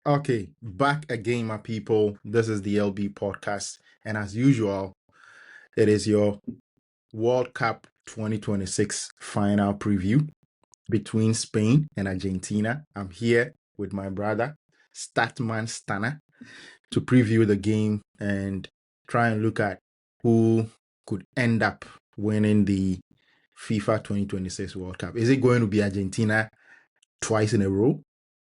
Okay, back again, my people. This is the LB podcast, and as usual, it is your World Cup 2026 final preview between Spain and Argentina. I'm here with my brother, Statman Stana, to preview the game and try and look at who could end up winning the FIFA 2026 World Cup. Is it going to be Argentina twice in a row,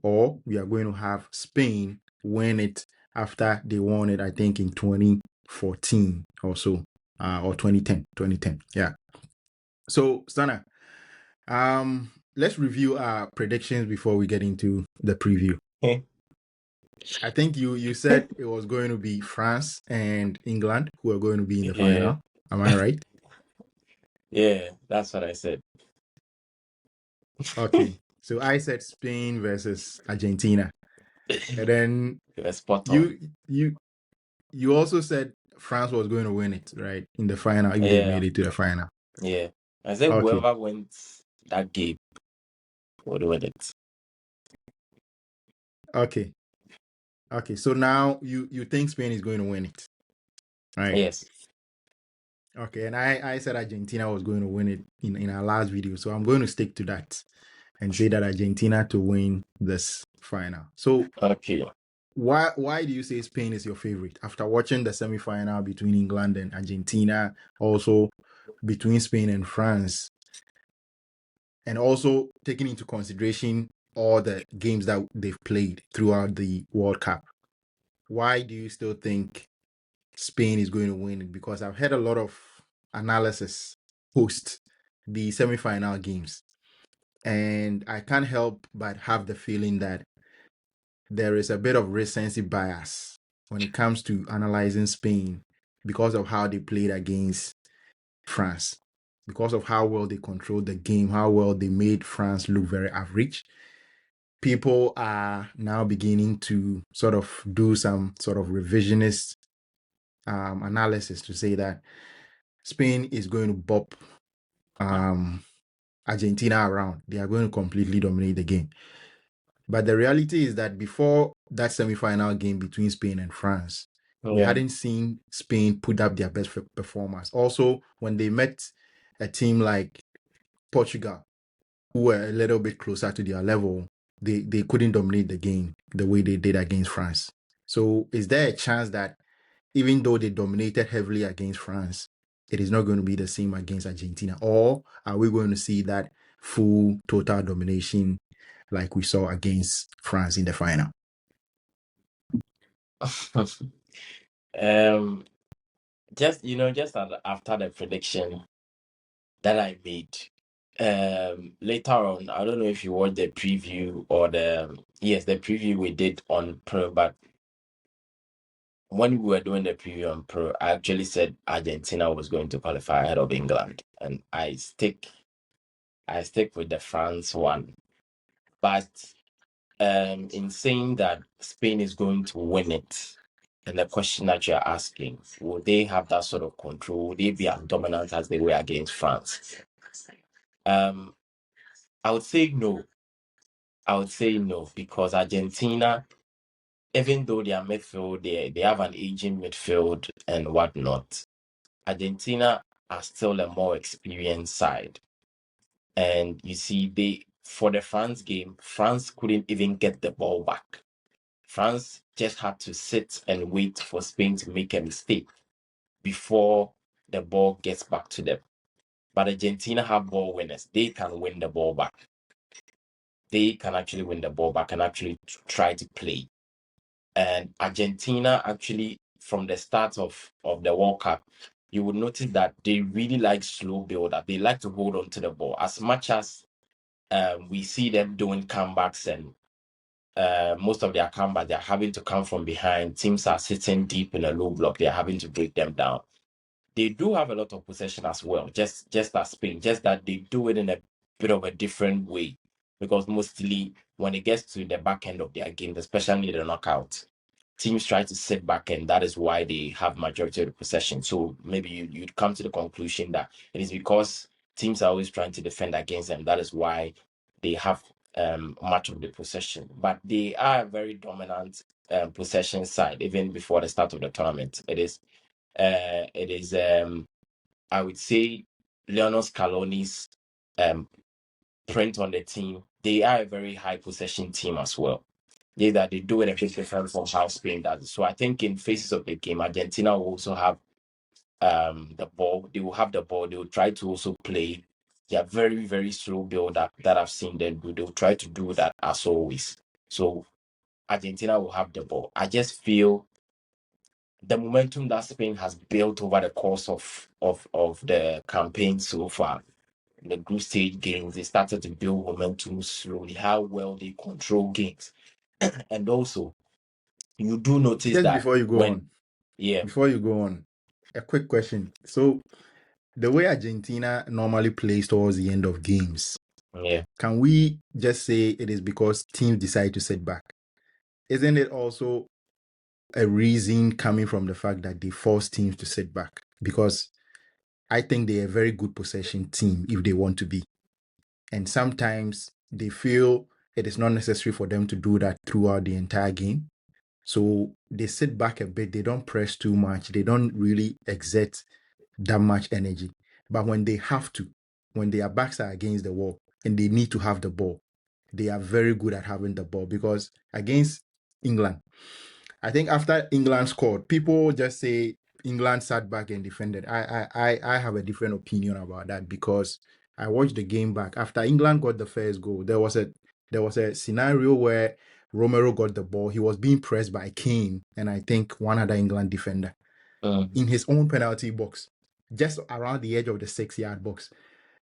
or we are going to have Spain win it after they won it, I think, in 2014 or so, or 2010. Yeah. So, Stana, let's review our predictions before we get into the preview. I think you said it was going to be France and England who are going to be in the Yeah, final. Am I right? yeah, that's what I said. Okay. So I said Spain versus Argentina. And then You were spot on. you you also said France was going to win it, right? In the final, if they Yeah, made it to the final. yeah. I said Okay. whoever wins that game would win it. Okay. Okay. So now you think Spain is going to win it, right? Yes. Okay. And I said Argentina was going to win it in our last video. So I'm going to stick to that and say that Argentina to win this final. So Okay. why do you say Spain is your favorite? After watching the semi-final between England and Argentina, also between Spain and France, and also taking into consideration all the games that they've played throughout the World Cup, why do you still think Spain is going to win it? Because I've heard a lot of analysis post the semi-final games, and I can't help but have the feeling that there is a bit of recency bias when it comes to analyzing Spain because of how they played against France, because of how well they controlled the game, how well they made France look very average. People are now beginning to sort of do some sort of revisionist analysis to say that Spain is going to bop Argentina around. They are going to completely dominate the game. But the reality is that before that semi-final game between Spain and France, we Yeah. hadn't seen Spain put up their best performance. Also, when they met a team like Portugal, who were a little bit closer to their level, they couldn't dominate the game the way they did against France. So is there a chance that even though they dominated heavily against France, it is not going to be the same against Argentina? Or are we going to see that full total domination like we saw against France in the final? um, just after the prediction that I made, later on, I don't know if you watched the preview or the preview we did on Pro, but when we were doing the preview on Pro, I actually said Argentina was going to qualify ahead of England, and I stick with the France one. But in saying that Spain is going to win it, and the question that you're asking, will they have that sort of control? Will they be as dominant as they were against France? I would say no. I would say no, because Argentina, even though their midfield, they have an aging midfield and whatnot, Argentina are still a more experienced side. And you see, for the France game, France couldn't even get the ball back. France just had to sit and wait for Spain to make a mistake before the ball gets back to them. But Argentina have ball winners. They can win the ball back. They can actually win the ball back and actually try to play. And Argentina actually, from the start of the World Cup, you would notice that they really like slow build up. They like to hold on to the ball as much as we see them doing comebacks, and most of their comebacks, they're having to come from behind. Teams are sitting deep in a low block. They're having to break them down. They do have a lot of possession as well, just as Spain, just that they do it in a bit of a different way. Because mostly when it gets to the back end of their game, especially the knockout, teams try to sit back, and that is why they have majority of the possession. So maybe you'd come to the conclusion that it is because teams are always trying to defend against them. That is why they have much of the possession, but they are a very dominant possession side even before the start of the tournament. It is I would say Leonel Scaloni's um, print on the team. They are a very high possession team as well. They do it a bit different from how Spain does. So I think in phases of the game, Argentina will also have the ball. They will have the ball. They will try to also play. They are very, very slow build up that I've seen them do. They'll try to do that as always. So Argentina will have the ball. I just feel the momentum that Spain has built over the course of the campaign so far, the group stage games, they started to build momentum slowly, how well they control games. And also, you do notice Just that before you go when, on, yeah, before you go on, a quick question. So the way Argentina normally plays towards the end of games, yeah, can we just say it is because teams decide to sit back? Isn't it also a reason coming from the fact that they force teams to sit back? Because I think they're a very good possession team if they want to be. And sometimes they feel it is not necessary for them to do that throughout the entire game. So they sit back a bit, they don't press too much, they don't really exert that much energy. But when they have to, when their backs are against the wall and they need to have the ball, they are very good at having the ball. Because against England, I think after England scored, people just say England sat back and defended. I have a different opinion about that because I watched the game back after England got the first goal. There was a scenario where Romero got the ball. He was being pressed by Kane and I think one other England defender mm, in his own penalty box, just around the edge of the 6-yard box.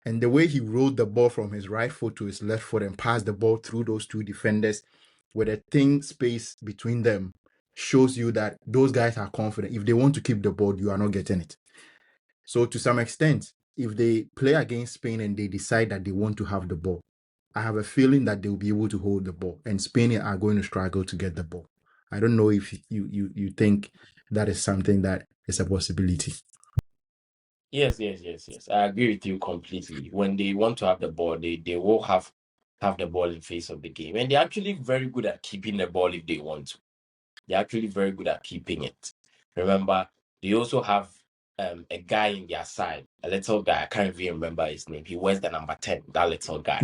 And the way he rolled the ball from his right foot to his left foot and passed the ball through those two defenders with a thin space between them shows you that those guys are confident. If they want to keep the ball, you are not getting it. So to some extent, if they play against Spain and they decide that they want to have the ball, I have a feeling that they'll be able to hold the ball, and Spain are going to struggle to get the ball. I don't know if you think that is something that is a possibility. yes. I agree with you completely. When they want to have the ball, they will have the ball in face of the game, and they're actually very good at keeping the ball if they want to. They're actually very good at keeping it. Remember, they also have a guy in their side, a little guy. I can't even remember his name. He wears the number 10, that little guy.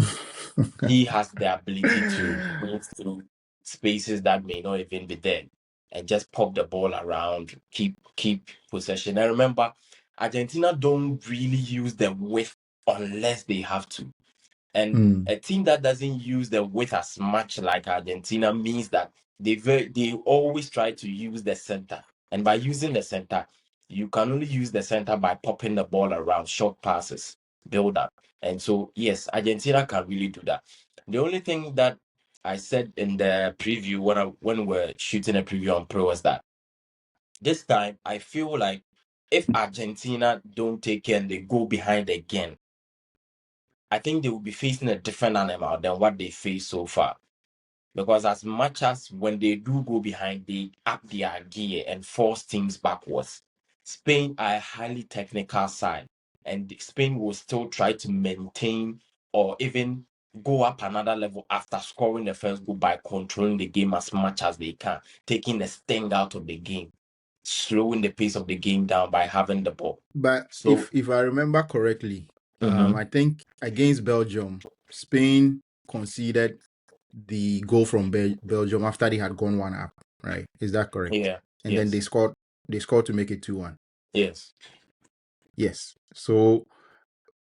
He has the ability to move through spaces that may not even be there and just pop the ball around, keep possession. And remember, Argentina don't really use the width unless they have to. And Mm. a team that doesn't use the width as much like Argentina means that they always try to use the center. And by using the center, you can only use the center by popping the ball around, short passes, build up. And so, yes, Argentina can really do that. The only thing that I said in the preview when we're shooting a preview on Pro was that this time I feel like if Argentina don't take care and they go behind again, I think they will be facing a different animal than what they face so far. Because as much as when they do go behind, they up their gear and force teams backwards. Spain are a highly technical side, and Spain will still try to maintain or even go up another level after scoring the first goal by controlling the game as much as they can, taking the sting out of the game, slowing the pace of the game down by having the ball. But So, if I remember correctly, mhm, I think against Belgium, Spain conceded the goal from Belgium after they had gone one up, right? Is that correct? yeah, And then they yes, scored. They scored to make it 2-1. yes. Yes. So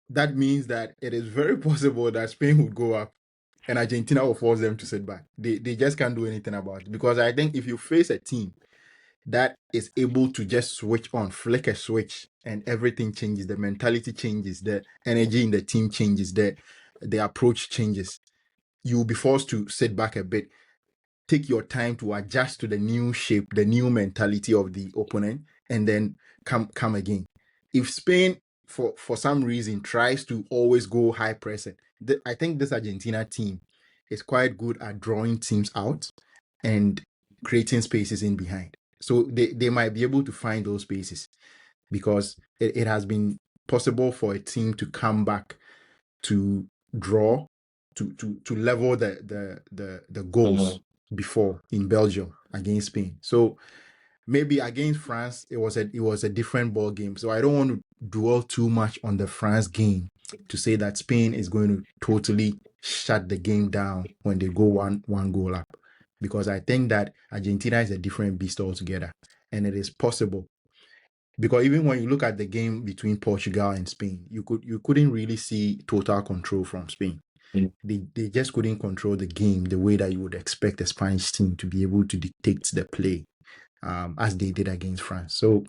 that means that it is very possible that Spain would go up and Argentina will force them to sit back. They just can't do anything about it because I think if you face a team that is able to just switch on, flick a switch, and everything changes. The mentality changes, the energy in the team changes, the approach changes. You'll be forced to sit back a bit, take your time to adjust to the new shape, the new mentality of the opponent, and then come again. If Spain, for some reason, tries to always go high pressing, I think this Argentina team is quite good at drawing teams out and creating spaces in behind. So they might be able to find those spaces because it has been possible for a team to come back to draw to level the goals Mhm. before in Belgium against Spain. So maybe against France, it was a different ball game. So I don't want to dwell too much on the France game to say that Spain is going to totally shut the game down when they go one goal up, because I think that Argentina is a different beast altogether, and it is possible. Because even when you look at the game between Portugal and Spain, you couldn't really see total control from Spain. Mm. They just couldn't control the game the way that you would expect a Spanish team to be able to dictate the play, as they did against France. So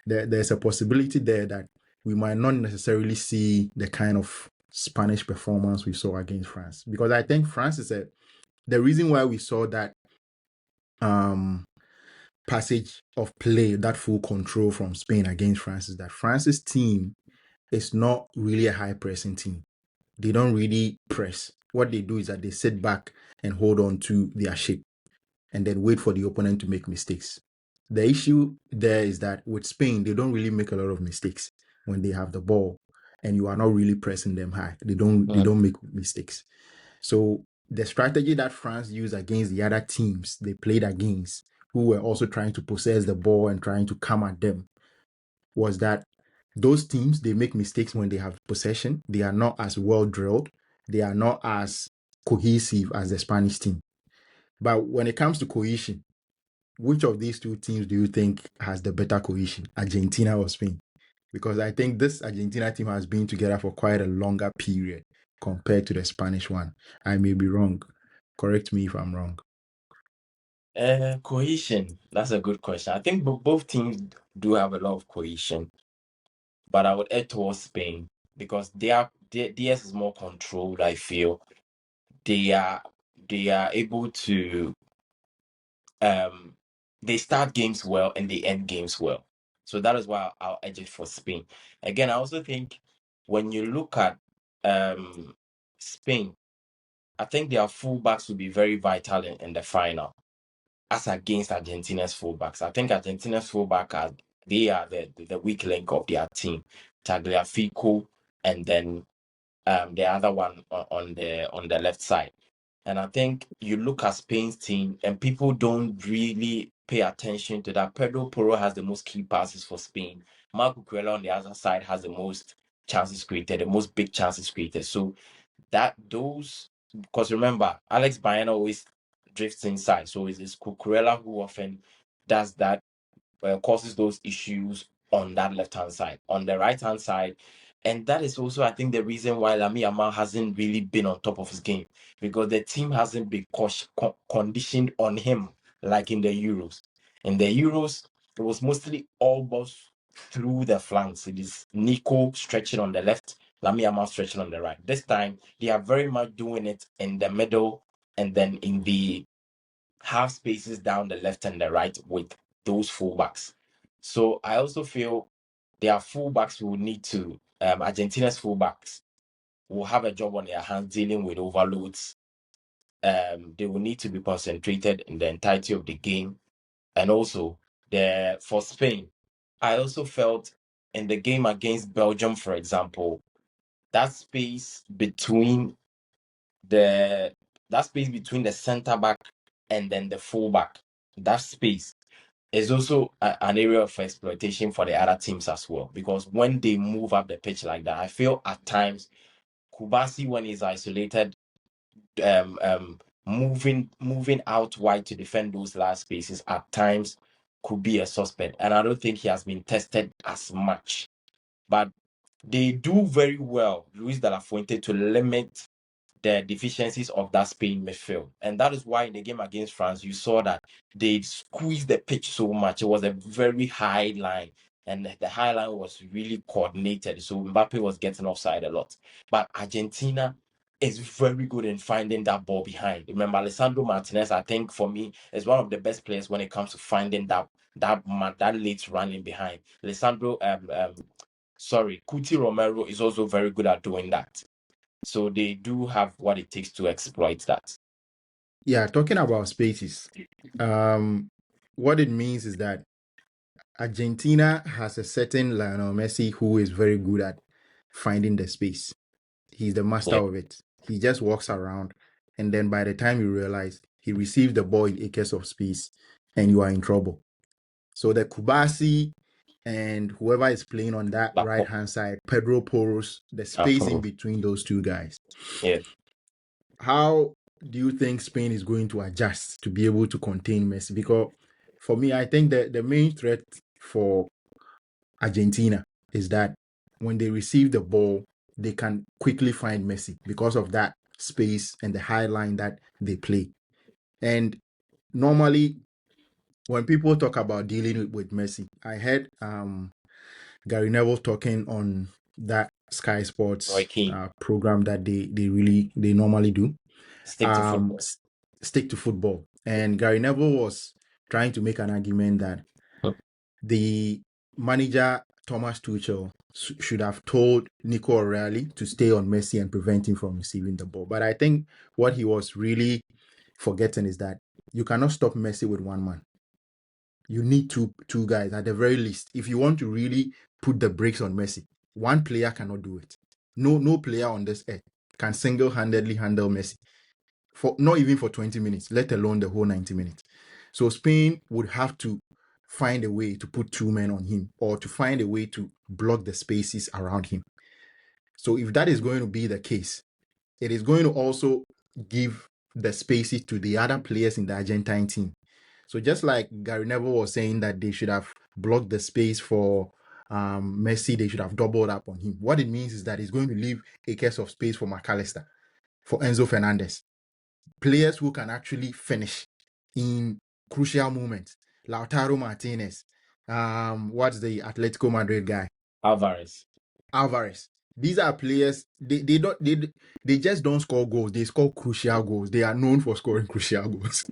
there's a possibility there that we might not necessarily see the kind of Spanish performance we saw against France. Because I think France is the reason why we saw that um, passage of play, that full control from Spain against France, is that France's team is not really a high pressing team. They don't really press. What they do is that they sit back and hold on to their shape and then wait for the opponent to make mistakes. The issue there is that with Spain, they don't really make a lot of mistakes when they have the ball, and you are not really pressing them high. They don't make mistakes. So the strategy that France used against the other teams they played against, who were also trying to possess the ball and trying to come at them, was that those teams, they make mistakes when they have possession. They are not as well drilled. They are not as cohesive as the Spanish team. But when it comes to cohesion, which of these two teams do you think has the better cohesion, Argentina or Spain? Because I think this Argentina team has been together for quite a longer period compared to the Spanish one. I may be wrong. Correct me if I'm wrong. Cohesion. That's a good question. I think both teams do have a lot of cohesion, but I would edge towards Spain because theirs is more controlled. I feel they are they are able to um they start games well and they end games well. So that is why I'll edge it for Spain. Again, I also think when you look at Spain, I think their fullbacks will be very vital in the final as against Argentina's fullbacks. I think Argentina's fullback they are the weak link of their team. Tagliafico and then the other one on the left side. And I think you look at Spain's team and people don't really pay attention to that. Pedro Porro has the most key passes for Spain. Marco Cuellar on the other side has the most chances created, the most big chances created. So because remember, Alex Baena always drifts inside. So it's Cucurella who often does that, causes those issues on that left hand side. On the right hand side, and that is also, I think, the reason why Lamine Yamal hasn't really been on top of his game, because the team hasn't been conditioned on him like in the Euros. In the Euros, it was mostly all balls through the flanks. It is Nico stretching on the left, Lamine Yamal stretching on the right. This time, they are very much doing it in the middle and then in the half spaces down the left and the right with those fullbacks. So I also feel their fullbacks will need to, Argentina's fullbacks will have a job on their hands dealing with overloads. They will need to be concentrated in the entirety of the game. And also, for Spain, I also felt in the game against Belgium, for example, that space between the the center back and then the full back, that space is also an area of exploitation for the other teams as well. Because when they move up the pitch like that, I feel at times Kubasi, when he's isolated, moving out wide to defend those last spaces at times could be a suspect. And I don't think he has been tested as much. But they do very well, Luis de la Fuente, to limit the deficiencies of that Spain midfield. And that is why in the game against France, you saw that they squeezed the pitch so much. It was a very high line, and the high line was really coordinated. So Mbappe was getting offside a lot. But Argentina is very good in finding that ball behind. Remember, Alessandro Martinez, I think for me, is one of the best players when it comes to finding that late running behind. Cuti Romero is also very good at doing that. So they do have what it takes to exploit that. Yeah, talking about spaces, what it means is that Argentina has a certain Lionel Messi who is very good at finding the space. He's the master Yeah. of it. he just walks around, and then by the time you realize, he received the ball in acres of space, and you are in trouble. So the Kubasi and whoever is playing on that But right hand side, Pedro Porros, the space in Apollo, between those two guys. yeah, How do you think Spain is going to adjust to be able to contain Messi? Because for me, I think that the main threat for Argentina is that when they receive the ball, they can quickly find Messi because of that space and the high line that they play. And normally, when people talk about dealing with Messi, I heard Gary Neville talking on that Sky Roy Sports Keane, program that they normally do. stick to football. Stick to football. And Gary Neville was trying to make an argument that the manager Thomas Tuchel should have told Nico O'Reilly to stay on Messi and prevent him from receiving the ball. But I think what he was really forgetting is that you cannot stop Messi with one man. You need two guys at the very least. If you want to really put the brakes on Messi, one player cannot do it. No player on this earth can single-handedly handle Messi for not even for 20 minutes, let alone the whole 90 minutes. So Spain would have to find a way to put two men on him or to find a way to block the spaces around him. So if that is going to be the case, it is going to also give the spaces to the other players in the Argentine team. So just like Gary Neville was saying that they should have blocked the space for Messi, they should have doubled up on him. What it means is that he's going to leave acres of space for McAllister, for Enzo Fernandez, players who can actually finish in crucial moments. Lautaro Martinez, what's the Atletico Madrid guy? Alvarez. These are players. They just don't score goals. They score crucial goals. They are known for scoring crucial goals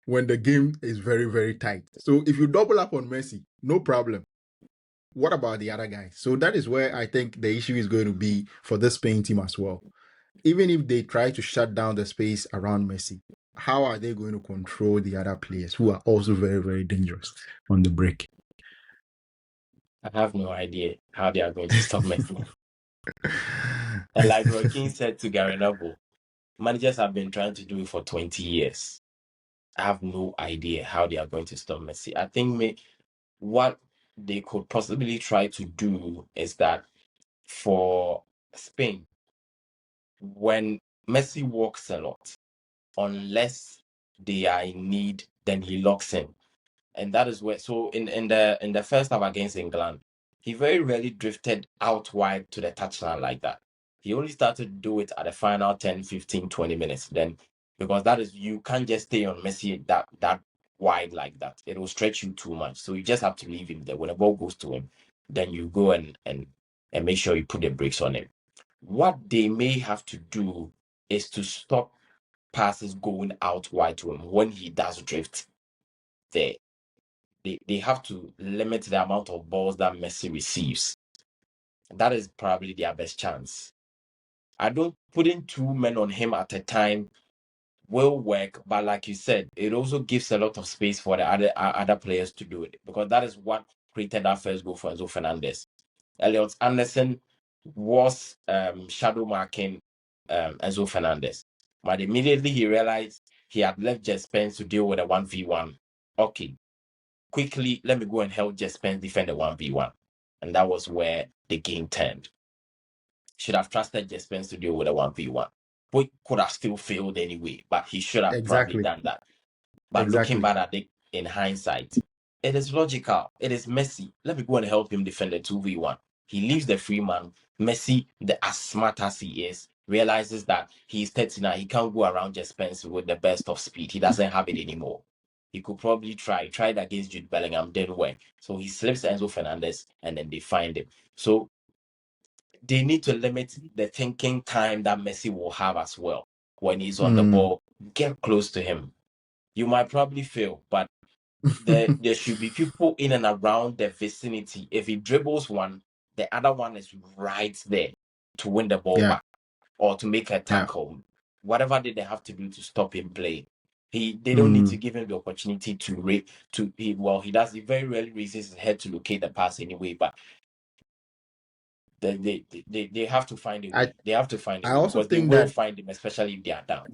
when the game is very, very tight. So if you double up on Messi, no problem. What about the other guys? So that is where I think the issue is going to be for this Spain team as well. Even if they try to shut down the space around Messi, how are they going to control the other players who are also very, very dangerous on the break? I have no idea how they are going to stop Messi. And like Roy Keane said to Gary Neville, managers have been trying to do it for 20 years. I have no idea how they are going to stop Messi. I think what they could possibly try to do is that for Spain, when Messi walks a lot, unless they are in need, then he locks in. And that is where, so in the first half against England, he very rarely drifted out wide to the touchline like that. He only started to do it at the final 10, 15, 20 minutes. Then, because that is, you can't just stay on Messi that wide like that. It will stretch you too much. So you just have to leave him there. When the ball goes to him, then you go and make sure you put the brakes on him. What they may have to do is to stop passes going out wide to him when he does drift there. They have to limit the amount of balls that Messi receives. That is probably their best chance. I don't putting two men on him at a time will work, but like you said, it also gives a lot of space for the other players to do it because that is what created that first goal for Enzo Fernandez. Elliot Anderson was shadow marking Enzo Fernandez, but immediately he realized he had left Jess Spence to deal with a 1v1. Okay, quickly, let me go and help Jess Spence defend the 1v1. And that was where the game turned. Should have trusted Jess Spence to deal with a 1v1. We could have still failed anyway, but he should have probably Exactly. done that. But looking back at it in hindsight, it is logical. It is Messi. Let me go and help him defend the 2v1. He leaves the free man. Messi, as smart as he is, realizes that he's 39. He can't go around Jess Spence with the best of speed. He doesn't have it anymore. He could probably tried against Jude Bellingham, didn't work. So he slips Enzo Fernandez and then they find him. So they need to limit the thinking time that Messi will have as well. When he's on the ball, get close to him. You might probably fail, but there should be people in and around the vicinity. If he dribbles one, the other one is right there to win the ball Yeah. back or to make a Yeah. tackle. Whatever they have to do to stop him playing. They don't need to give him the opportunity he does. He very rarely raises his head to locate the pass anyway, but They have to find a I way. They have to find a I way also because they think will that find him, especially if they are down.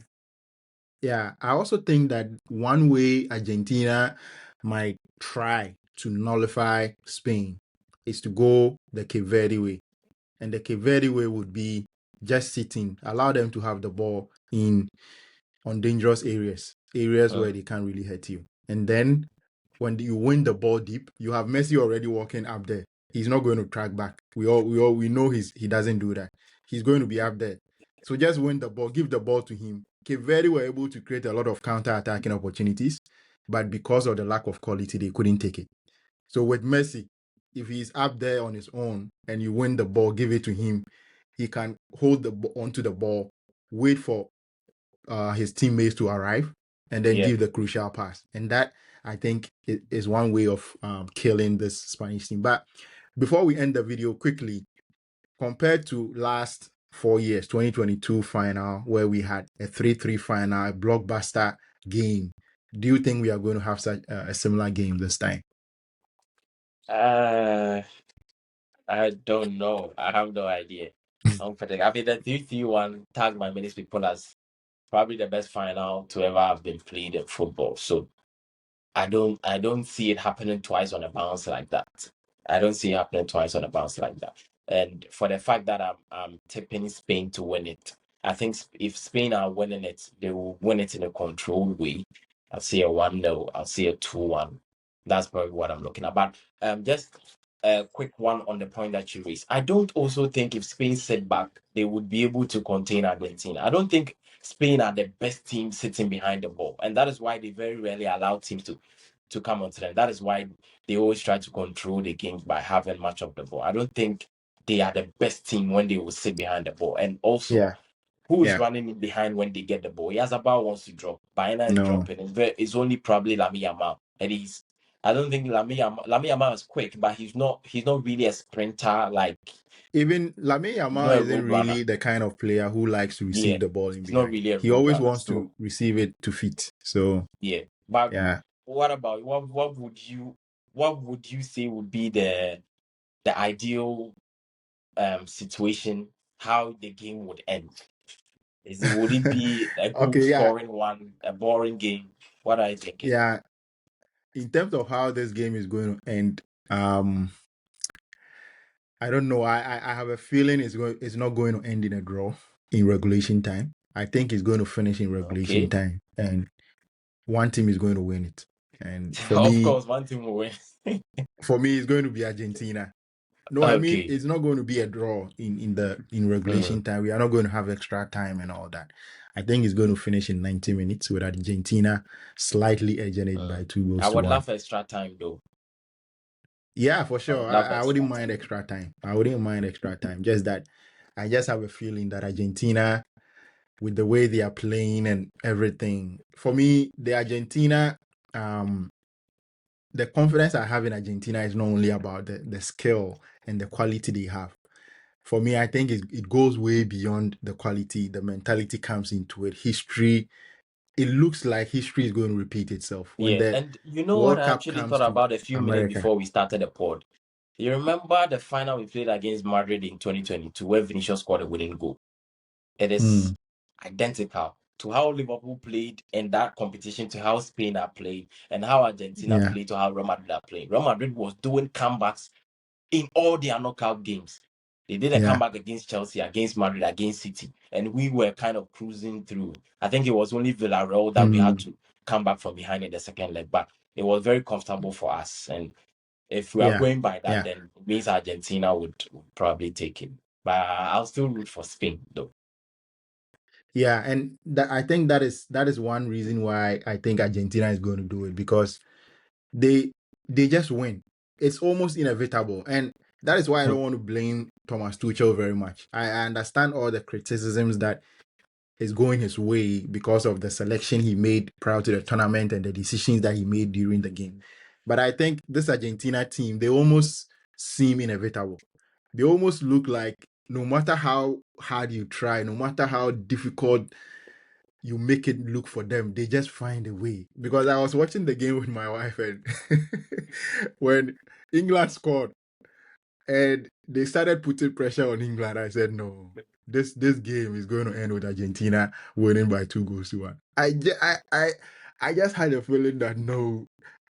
yeah, I also think that one way Argentina might try to nullify Spain is to go the Cape Verde way. And the Cape Verde way would be just sitting, allow them to have the ball in on dangerous areas where Mm. they can't really hurt you. And then when you win the ball deep, you have Messi already walking up there. He's not going to track back. We know he doesn't do that. He's going to be up there. So just win the ball, give the ball to him. Cape Verde were able to create a lot of counter-attacking opportunities, but because of the lack of quality, they couldn't take it. So with Messi, if he's up there on his own and you win the ball, give it to him, he can hold onto the ball, wait for his teammates to arrive, and then Yeah. give the crucial pass. And that, I think, is one way of killing this Spanish team. But before we end the video, quickly, compared to last 4 years, 2022 final, where we had a 3-3 final, a blockbuster game, do you think we are going to have such a similar game this time? Uh, I don't know. I have no idea. I mean, the 3-3 tagged by many people as probably the best final to ever have been played in football. So I don't see it happening twice on a bounce like that. I don't see it happening twice on a bounce like that. And for the fact that I'm tipping Spain to win it, I think if Spain are winning it, they will win it in a controlled way. I'll see a 1-0, I'll see a 2-1. That's probably what I'm looking at. But just a quick one on the point that you raised. I don't also think if Spain sit back, they would be able to contain Argentina. I don't think Spain are the best team sitting behind the ball, and that is why they very rarely allow teams to come onto them. That is why they always try to control the games by having much of the ball. I don't think they are the best team when they will sit behind the ball. And also, Yeah, who is yeah, running in behind when they get the ball? Yazabal wants to drop. Baena is no. dropping. It's only probably Lami Yamal. And I don't think Lami Yamal is quick, but he's not really a sprinter, like Even Lamine he's Yamal not a isn't road runner. really the kind of player who likes to Yeah. receive the ball in He's not behind. really a He road always runner. wants So to receive it to feet. So yeah. But yeah. what about what would you say would be the ideal situation, how the game would end? Would it be a goal Okay, yeah, scoring one, a boring game? What are you thinking? yeah. In terms of how this game is going to end, um, I don't know. I have a feeling it's not going to end in a draw in regulation time. I think it's going to finish in regulation Okay. time, and one team is going to win it. And Of course, one team will win. for me, it's going to be Argentina. No, I mean Okay. it's not going to be a draw in Mm, regulation time. We are not going to have extra time and all that. I think it's going to finish in 90 minutes with Argentina slightly edging it by mm. two I goals to would one. love extra time though. Yeah, for I sure. would love I extra wouldn't time. mind extra time. I wouldn't mind extra time. Just that I just have a feeling that Argentina, with the way they are playing and everything, for me, um, the confidence I have in Argentina is not only about the skill and the quality they have. For me, I think it goes way beyond the quality. The mentality comes into it. History, it looks like history is going to repeat itself. When Yeah, the and you know what World I Cup actually comes thought to about a few minutes America, before we started the pod. You remember the final we played against Madrid in 2022 where Vinicius scored a winning goal? It is mm, identical to how Liverpool played in that competition, to how Spain are playing, and how Argentina yeah, played to how Real Madrid are playing. Real Madrid was doing comebacks in all their knockout games. They did a yeah, comeback against Chelsea, against Madrid, against City, and we were kind of cruising through. I think it was only Villarreal that we had mm, to come back from behind in the second leg, but it was very comfortable for us. And if we are yeah, going by that, yeah. then it means Argentina would probably take it. But I'll still root for Spain, though. Yeah, and I think that is one reason why I think Argentina is going to do it because they they just win. It's almost inevitable, and that is why I don't want to blame Thomas Tuchel very much. I understand all the criticisms that is going his way because of the selection he made prior to the tournament and the decisions that he made during the game. But I think this Argentina team, they almost seem inevitable. They almost look like no matter how hard you try, no matter how difficult you make it look for them, they just find a way. Because I was watching the game with my wife, and when England scored, And they started putting pressure on England. I said, no, this game is going to end with Argentina winning by 2-1. I just had a feeling that no,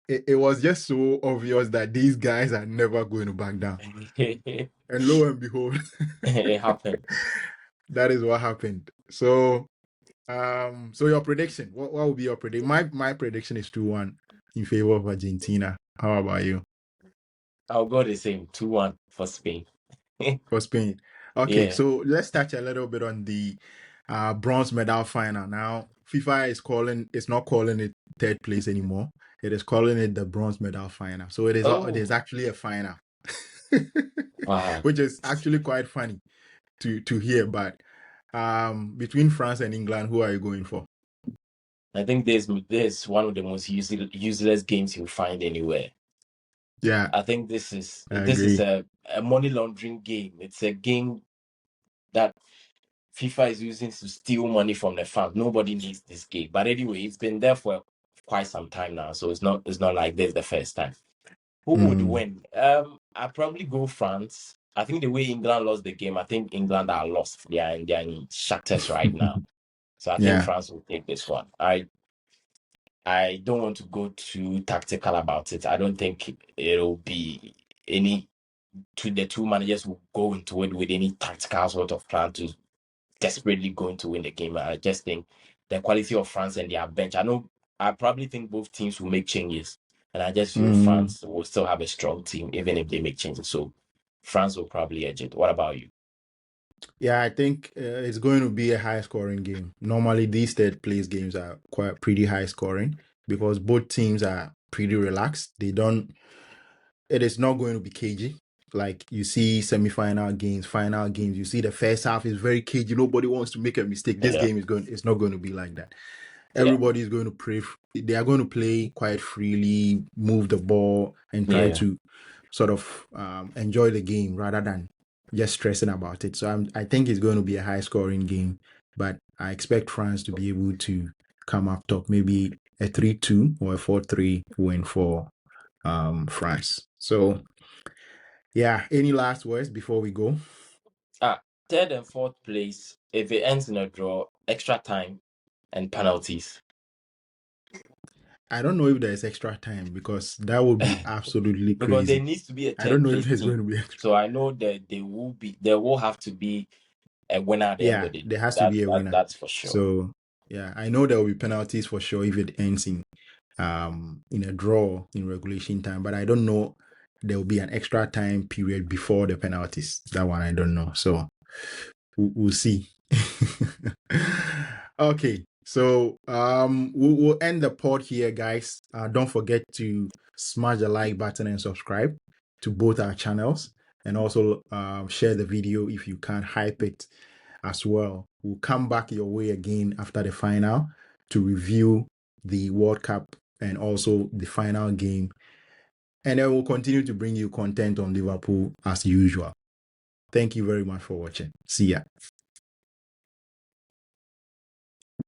it was just so obvious that these guys are never going to back down. And lo and behold, It happened. that is what happened. So so your prediction, what will be your prediction? My prediction is 2-1 in favor of Argentina. How about you? I'll go the same 2-1 for Spain. For Spain. Okay, Yeah. so let's touch a little bit on the bronze medal final. Now, FIFA it's not calling it third place anymore. It is calling it the bronze medal final. So it Oh, is actually a final, wow. which is actually quite funny to hear. But between France and England, who are you going for? I think this one of the most useless games you'll find anywhere. Yeah, I think this is I this is agree. a money laundering game. It's a game that FIFA is using to steal money from the fans. Nobody needs this game. But anyway, it's been there for quite some time now, so it's not like this the first time. Who would Mm, win? I probably go France. I think the way England lost the game, I think England are lost. They're in shatters right now. So I think yeah. France will take this one. I don't want to go too tactical about it. I don't think it'll be any the two managers will go into it with any tactical sort of plan to desperately going to win the game. I just think the quality of France and their bench. I probably think both teams will make changes, and I just feel Mm. France will still have a strong team even if they make changes. So France will probably edge it. What about you? Yeah, I think it's going to be a high scoring game. Normally, these third place games are quite pretty high scoring because both teams are pretty relaxed. It is not going to be cagey. Like you see semi-final games, final games, you see the first half is very cagey. Nobody wants to make a mistake. This Yeah, game it's not going to be like that. yeah, Everybody is going to they are going to play quite freely, move the ball, and try yeah. to sort of enjoy the game rather than just stressing about it. So I think it's going to be a high scoring game, but I expect France to be able to come up top, maybe a 3-2 or a 4-3 win for France. So yeah, any last words before we go? Ah, third and fourth place. If it ends in a draw, extra time and penalties. I don't know if there's extra time because that would be absolutely Because there crazy. needs to be a I don't third know if place there's going team. to be extra. So I know that there will have to be a winner at the end Yeah, of the day. there has to That's be a that, winner. that's for sure. So yeah, I know there will be penalties for sure if it ends in a draw in regulation time, but I don't know there will be an extra time period before the penalties. That one I don't know. So we'll see. Okay, so we'll end the pod here, guys. Don't forget to smash the like button and subscribe to both our channels, and also share the video if you can, hype it as well. We'll come back your way again after the final to review the World Cup and also the final game, and then we'll continue to bring you content on Liverpool as usual. Thank you very much for watching. See ya.